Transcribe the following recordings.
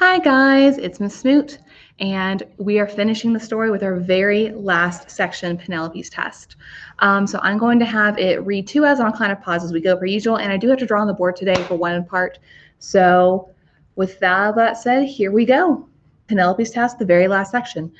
Hi guys, it's Miss Smoot, and we are finishing the story with our very last section, Penelope's test. So I'm going to have it read to us, and I'll kind of pause as we go per usual, and I do have to draw on the board today for one part. So with that said, here we go. Penelope's test, the very last section.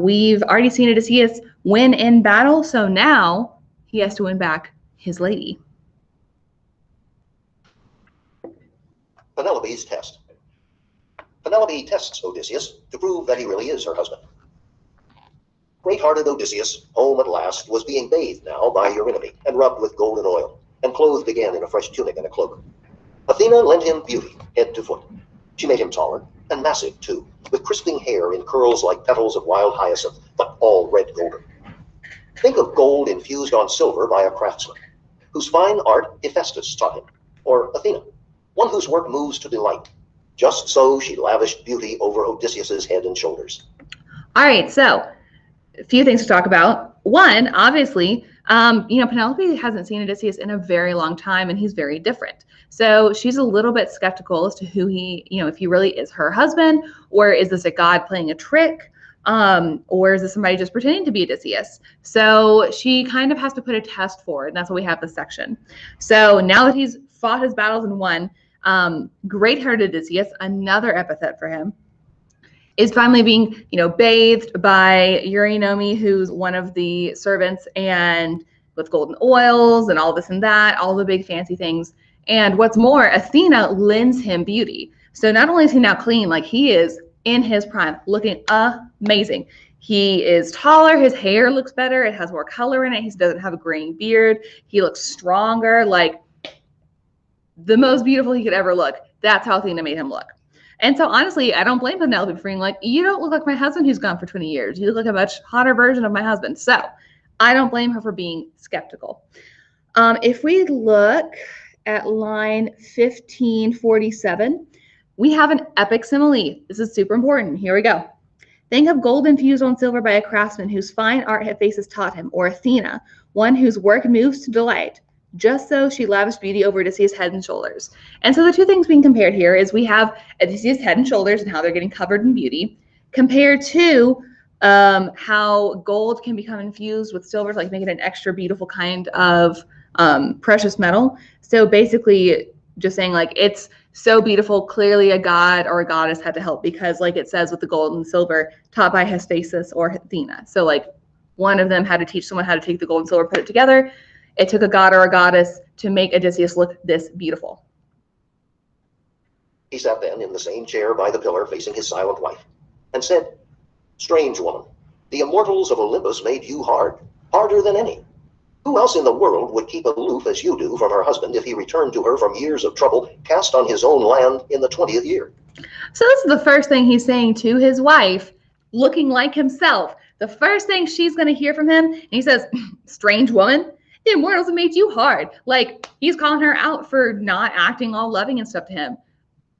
We've already seen Odysseus win in battle, so now he has to win back his lady. Penelope's test. Penelope tests Odysseus to prove that he really is her husband. Great-hearted Odysseus, home at last, was being bathed now by Eurynope and rubbed with golden oil, and clothed again in a fresh tunic and a cloak. Athena lent him beauty, head to foot. She made him taller, and massive too, with crisping hair in curls like petals of wild hyacinth, but all red golden. Think of gold infused on silver by a craftsman, whose fine art Hephaestus taught him, or Athena, one whose work moves to delight. Just so she lavished beauty over Odysseus's head and shoulders. All right, so a few things to talk about. One, obviously, Penelope hasn't seen Odysseus in a very long time, and he's very different. So she's a little bit skeptical as to who he, if he really is her husband, or is this a god playing a trick, or is this somebody just pretending to be Odysseus? So she kind of has to put a test forward, and that's why we have this section. So now that he's fought his battles and won, great-hearted Odysseus, another epithet for him, is finally being, bathed by Eurynope, who's one of the servants, and with golden oils and all this and that, all the big fancy things. And what's more, Athena lends him beauty. So not only is he now clean, like he is in his prime, looking amazing. He is taller, his hair looks better, it has more color in it, he doesn't have a graying beard, he looks stronger, like the most beautiful he could ever look. That's how Athena made him look. And so honestly, I don't blame Penelope for being like, you don't look like my husband who's gone for 20 years. You look like a much hotter version of my husband. So I don't blame her for being skeptical. If we look at line 1547, we have an epic simile. This is super important. Here we go. Think of gold infused on silver by a craftsman whose fine art Hephaestus taught him, or Athena, one whose work moves to delight. Just so she lavished beauty over Odysseus' head and shoulders. And so the two things being compared here is we have Odysseus' head and shoulders and how they're getting covered in beauty, compared to how gold can become infused with silver to make it an extra beautiful kind of precious metal. So basically just saying it's so beautiful, clearly a god or a goddess had to help, because like it says with the gold and silver taught by Hephaestus or Athena. So one of them had to teach someone how to take the gold and silver, put it together. It took a god or a goddess to make Odysseus look this beautiful. He sat then in the same chair by the pillar facing his silent wife, and said, "Strange woman, the immortals of Olympus made you hard, harder than any. Who else in the world would keep aloof as you do from her husband if he returned to her from years of trouble cast on his own land in the 20th year?" So this is the first thing he's saying to his wife, looking like himself. The first thing she's going to hear from him, and he says, "Strange woman, the immortals have made you hard." He's calling her out for not acting all loving and stuff to him.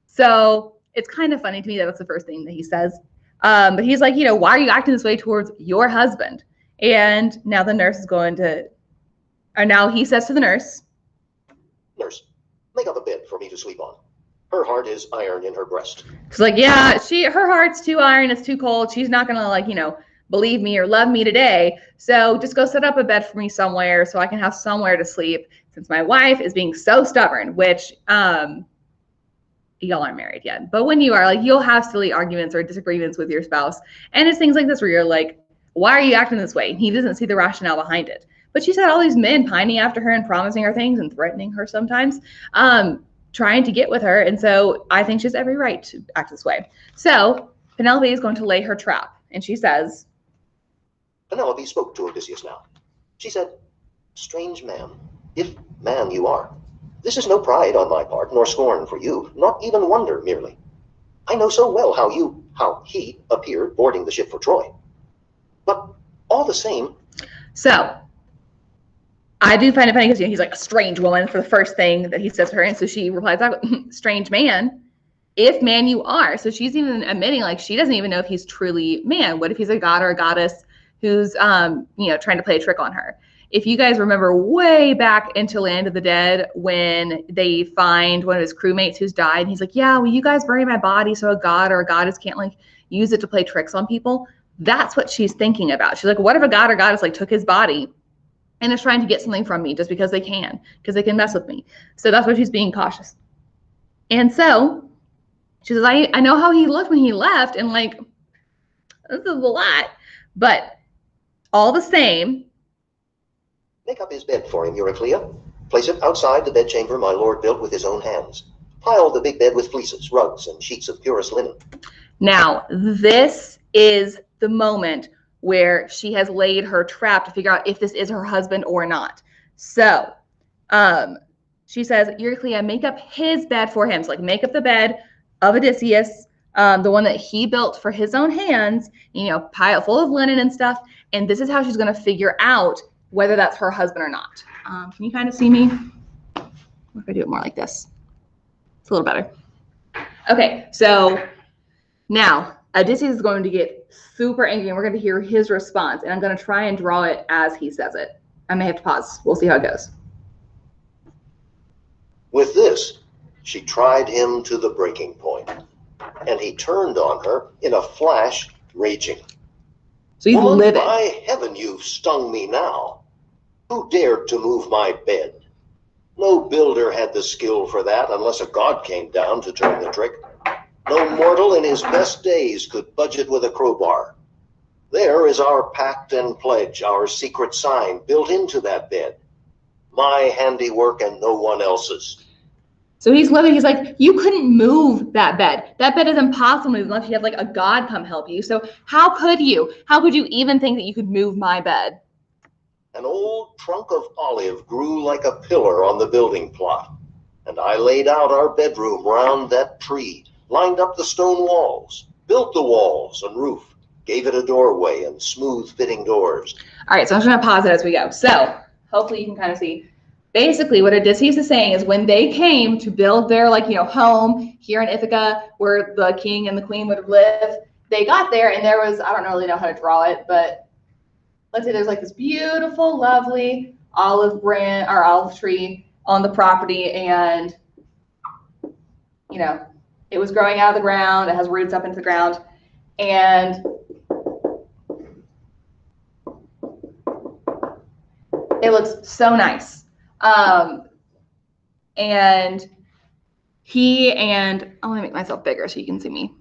So it's kind of funny to me that that's the first thing that he says. But he's like, why are you acting this way towards your husband? And now the nurse is now he says to the nurse, "Nurse, make up a bed for me to sleep on. Her heart is iron in her breast." She's like, yeah, her heart's too iron, it's too cold. She's not gonna believe me or love me today. So just go set up a bed for me somewhere so I can have somewhere to sleep, since my wife is being so stubborn, which y'all aren't married yet. But when you are, you'll have silly arguments or disagreements with your spouse. And it's things like this where you're like, why are you acting this way? And he doesn't see the rationale behind it. But she's had all these men pining after her and promising her things and threatening her sometimes, trying to get with her. And so I think she has every right to act this way. So Penelope is going to lay her trap. And she says, Penelope spoke to Odysseus now. She said, "Strange man, if man you are, this is no pride on my part, nor scorn for you, not even wonder merely. I know so well how he appeared boarding the ship for Troy. But all the same..." So I do find it funny because he's like, "A strange woman," for the first thing that he says to her. And so she replies back, "Strange man, if man you are." So she's even admitting she doesn't even know if he's truly man. What if he's a god or a goddess who's trying to play a trick on her? if you guys remember way back into Land of the Dead, when they find one of his crewmates who's died, he's like, yeah, well, you guys bury my body so a god or a goddess can't like use it to play tricks on people. That's what she's thinking about. She's like, what if a god or goddess like took his body and is trying to get something from me just because they can mess with me. So that's why she's being cautious. And so she says, I know how he looked when he left, and like, this is a lot, but all the same. Make up his bed for him, Euryclea. Place it outside the bedchamber my lord built with his own hands. Pile the big bed with fleeces, rugs, and sheets of purest linen. Now, this is the moment where she has laid her trap to figure out if this is her husband or not. So she says, Euryclea, make up his bed for him. So like make up the bed of Odysseus, the one that he built for his own hands, pile full of linen and stuff. And this is how she's going to figure out whether that's her husband or not. Can you kind of see me? What if I do it more like this? It's a little better. Okay, so now Odysseus is going to get super angry, and we're going to hear his response. And I'm going to try and draw it as he says it. I may have to pause. We'll see how it goes. With this, she tried him to the breaking point, and he turned on her in a flash, raging. So he's livid. By heaven, you've stung me now. Who dared to move my bed? No builder had the skill for that unless a god came down to turn the trick. No mortal in his best days could budge it with a crowbar. There is our pact and pledge, our secret sign built into that bed. My handiwork and no one else's. So he's living, he's like, you couldn't move that bed. That bed is impossible to move unless you have like a god come help you. So how could you? How could you even think that you could move my bed? An old trunk of olive grew like a pillar on the building plot, and I laid out our bedroom round that tree, lined up the stone walls, built the walls and roof, gave it a doorway and smooth-fitting doors. All right, so I'm just going to pause it as we go. So hopefully you can kind of see. Basically, what Odysseus is saying is when they came to build their home here in Ithaca, where the king and the queen would live, they got there and there was, I don't really know how to draw it, but let's say there's like this beautiful, lovely olive tree on the property, and it was growing out of the ground. It has roots up into the ground, and it looks so nice. And I want to make myself bigger so you can see me.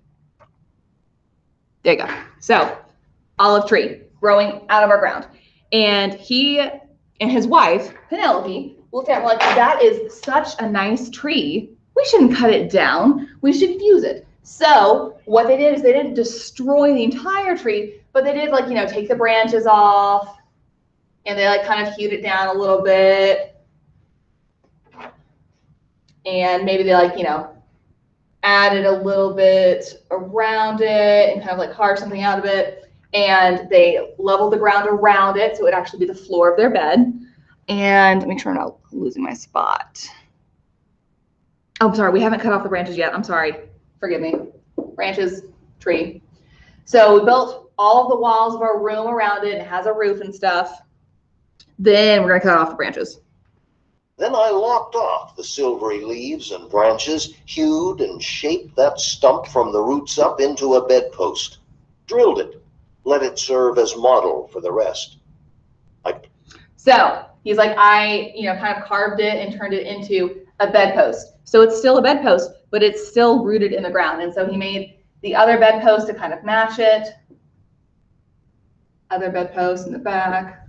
There you go. So olive tree growing out of our ground. And he and his wife, Penelope, looked at it like, that is such a nice tree. We shouldn't cut it down. We should use it. So what they did is they didn't destroy the entire tree, but they did take the branches off, and they kind of hewed it down a little bit. And maybe they added a little bit around it and kind of carved something out of it. And they leveled the ground around it so it would actually be the floor of their bed. And make sure I'm not losing my spot. Oh, sorry, we haven't cut off the branches yet. I'm sorry. Forgive me. Branches, tree. So we built all of the walls of our room around it. It has a roof and stuff. Then we're going to cut off the branches. Then I lopped off the silvery leaves and branches, hewed and shaped that stump from the roots up into a bedpost, drilled it, let it serve as model for the rest. So he's like, I kind of carved it and turned it into a bedpost. So it's still a bedpost, but it's still rooted in the ground. And so he made the other bedpost to kind of match it. Other bedpost in the back.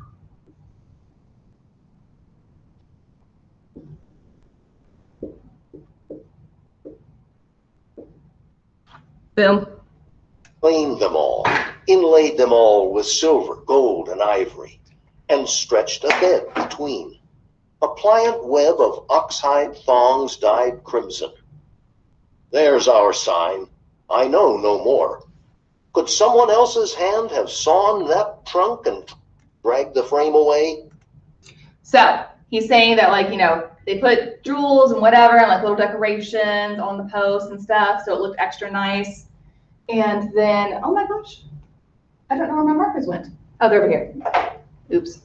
Boom. Cleaned them all, inlaid them all with silver, gold, and ivory, and stretched a bed between. A pliant web of oxhide thongs dyed crimson. There's our sign. I know no more. Could someone else's hand have sawn that trunk and dragged the frame away? So he's saying that they put jewels and whatever and little decorations on the posts and stuff, so it looked extra nice. And then, oh my gosh, I don't know where my markers went. Oh, they're over here. Oops.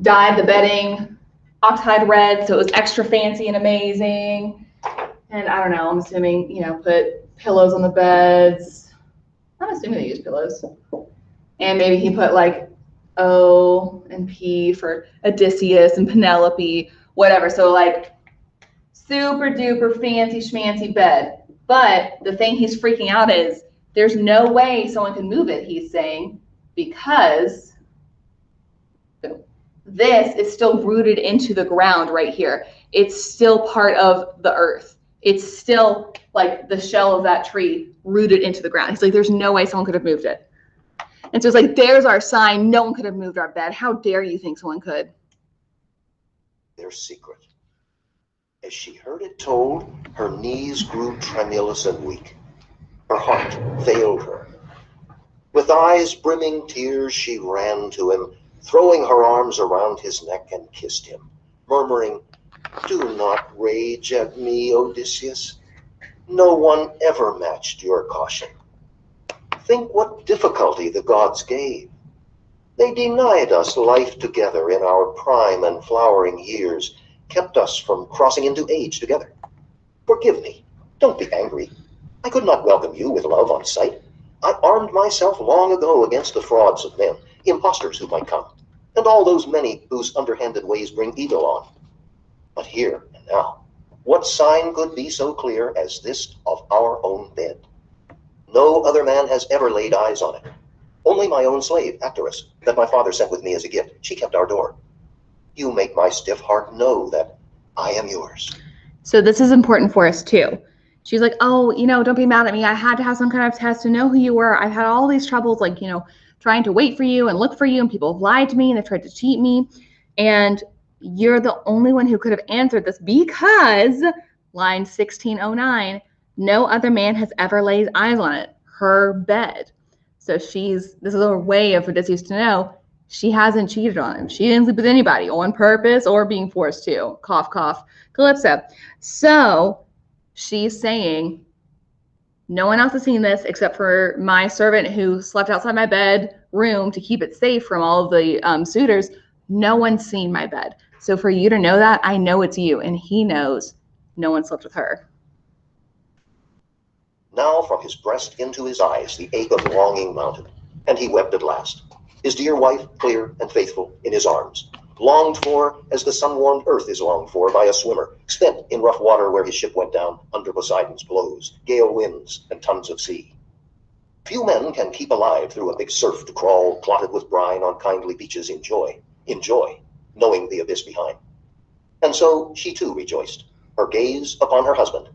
dyed the bedding oxide red, so it was extra fancy and amazing. And I don't know, I'm assuming, you know, put pillows on the beds. I'm assuming they use pillows. And maybe he put like O and P for Odysseus and Penelope, whatever. So like super duper fancy schmancy bed. But the thing he's freaking out is there's no way someone can move it, he's saying, because this is still rooted into the ground right here. It's still part of the earth. It's still like the shell of that tree rooted into the ground. He's like, there's no way someone could have moved it. And so it's like, there's our sign. No one could have moved our bed. How dare you think someone could? Their secret. As she heard it told, her knees grew tremulous and weak. Her heart failed her. With eyes brimming tears, she ran to him, throwing her arms around his neck and kissed him, murmuring, "Do not rage at me, Odysseus. No one ever matched your caution. Think what difficulty the gods gave. They denied us life together in our prime and flowering years, kept us from crossing into age together. Forgive me. Don't be angry. I could not welcome you with love on sight. I armed myself long ago against the frauds of men, impostors who might come, and all those many whose underhanded ways bring evil on. But here and now, what sign could be so clear as this of our own bed? No other man has ever laid eyes on it. Only my own slave, Actorus, that my father sent with me as a gift. She kept our door. You make my stiff heart know that I am yours." So this is important for us too. She's like, oh, you know, don't be mad at me. I had to have some kind of test to know who you were. I've had all these troubles, like, you know, trying to wait for you and look for you, and people have lied to me and they've tried to cheat me. And you're the only one who could have answered this, because line 1609, no other man has ever laid eyes on it, her bed. So this is a way of Odysseus to know she hasn't cheated on him. She didn't sleep with anybody on purpose or being forced to. Cough, cough, Calypso. So she's saying, no one else has seen this except for my servant who slept outside my bed room to keep it safe from all of the suitors. No one's seen my bed. So for you to know that, I know it's you. And he knows no one slept with her. Now from his breast into his eyes the ache of longing mounted, and he wept at last. His dear wife, clear and faithful, in his arms, longed for as the sun-warmed earth is longed for by a swimmer, spent in rough water where his ship went down under Poseidon's blows, gale winds, and tons of sea. Few men can keep alive through a big surf to crawl, clotted with brine on kindly beaches in joy, knowing the abyss behind. And so she too rejoiced, her gaze upon her husband,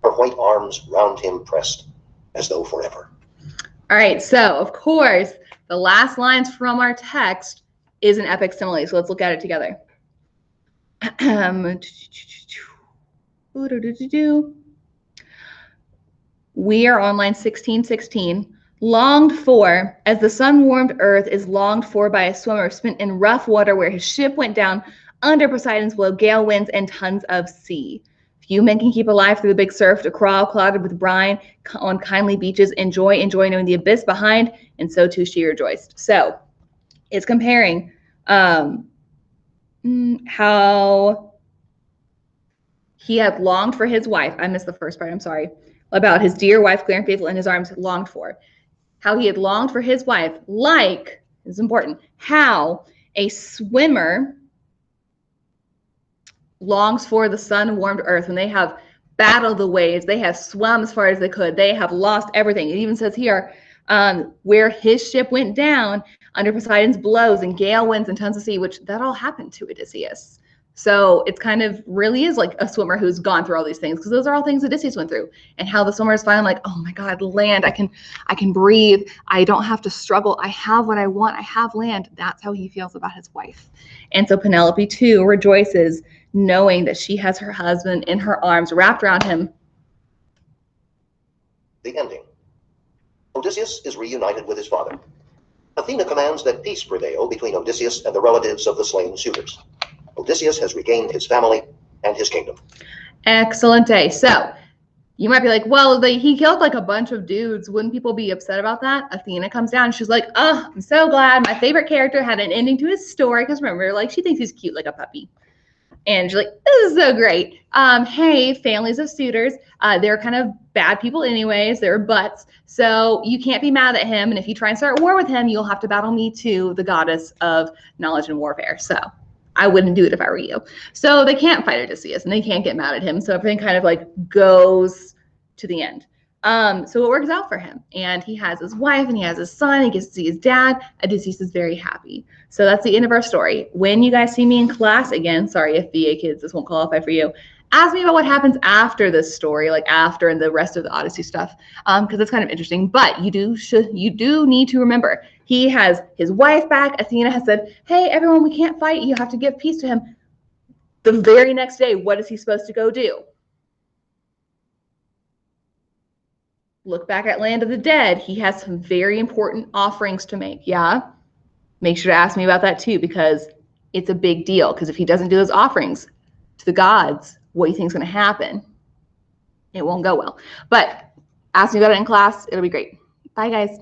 her white arms round him pressed, as though forever. All right, so of course, the last lines from our text is an epic simile. So let's look at it together. We are on line 1616. Longed for, as the sun-warmed earth is longed for by a swimmer spent in rough water where his ship went down under Poseidon's blow, gale winds, and tons of sea. Few men can keep alive through the big surf, to crawl clouded with brine on kindly beaches, enjoy knowing the abyss behind, and so too she rejoiced. So it's comparing how he had longed for his wife. I missed the first part, I'm sorry. About his dear wife, clear and faithful, in his arms, longed for. How he had longed for his wife, like, this is important, how a swimmer longs for the sun-warmed earth when they have battled the waves, they have swum as far as they could, they have lost everything. It even says here, where his ship went down under Poseidon's blows and gale winds and tons of sea, which that all happened to Odysseus. So it's kind of really is like a swimmer who's gone through all these things, because those are all things Odysseus went through, and how the swimmer is finally like, oh my God, land, I can breathe. I don't have to struggle. I have what I want. I have land. That's how he feels about his wife. And so Penelope too rejoices, knowing that she has her husband in her arms wrapped around him. The ending. Odysseus is reunited with his father. Athena commands that peace prevail between Odysseus and the relatives of the slain suitors. Odysseus has regained his family and his kingdom. Excellent day. So You might be like, well, he killed like a bunch of dudes. Wouldn't people be upset about that? Athena comes down and she's like, oh, I'm so glad my favorite character had an ending to his story. Because remember, like, she thinks he's cute like a puppy. And she's like, this is so great. Hey, families of suitors, they're kind of bad people anyways. They're butts. So you can't be mad at him. And if you try and start war with him, you'll have to battle me too, the goddess of knowledge and warfare. So I wouldn't do it if I were you. So they can't fight Odysseus and they can't get mad at him. So everything kind of like goes to the end. So it works out for him. And he has his wife and he has his son. He gets to see his dad. Odysseus is very happy. So that's the end of our story. When you guys see me in class again, sorry if VA kids, this won't qualify for you, ask me about what happens after this story, like after and the rest of the Odyssey stuff, because it's kind of interesting. But you do need to remember, he has his wife back. Athena has said, hey, everyone, we can't fight. You have to give peace to him. The very next day, what is he supposed to go do? Look back at Land of the Dead. He has some very important offerings to make. Yeah. Make sure to ask me about that too, because it's a big deal. Because if he doesn't do those offerings to the gods, what do you think is going to happen? It won't go well. But ask me about it in class. It'll be great. Bye, guys.